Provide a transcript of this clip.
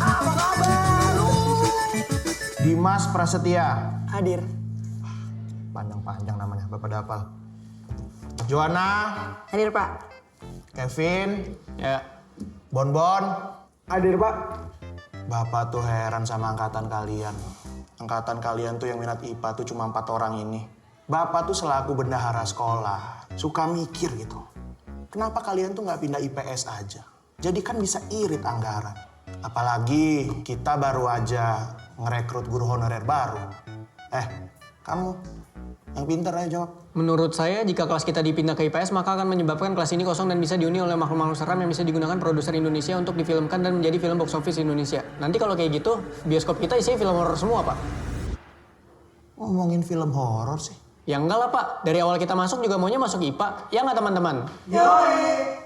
Apa kabar? Dimas Prasetya. Hadir. Panjang-panjang namanya, Bapak dapal. Joanna. Hadir, Pak. Kevin. Ya. Bonbon. Hadir, Pak. Bapak tuh heran sama angkatan kalian. Angkatan kalian tuh yang minat IPA tuh cuma 4 orang ini. Bapak tuh selaku bendahara sekolah, suka mikir gitu. Kenapa kalian tuh nggak pindah IPS aja? Jadi kan bisa irit anggaran. Apalagi kita baru aja ngerekrut guru honorer baru. Kamu yang pintar aja jawab. Menurut saya, jika kelas kita dipindah ke IPS, maka akan menyebabkan kelas ini kosong dan bisa dihuni oleh makhluk-makhluk seram yang bisa digunakan produser Indonesia untuk difilmkan dan menjadi film box office Indonesia. Nanti kalau kayak gitu, bioskop kita isinya film horor semua, Pak. Ngomongin film horor sih. Ya enggak lah, Pak. Dari awal kita masuk juga maunya masuk IPA. Ya nggak, teman-teman? Yoi.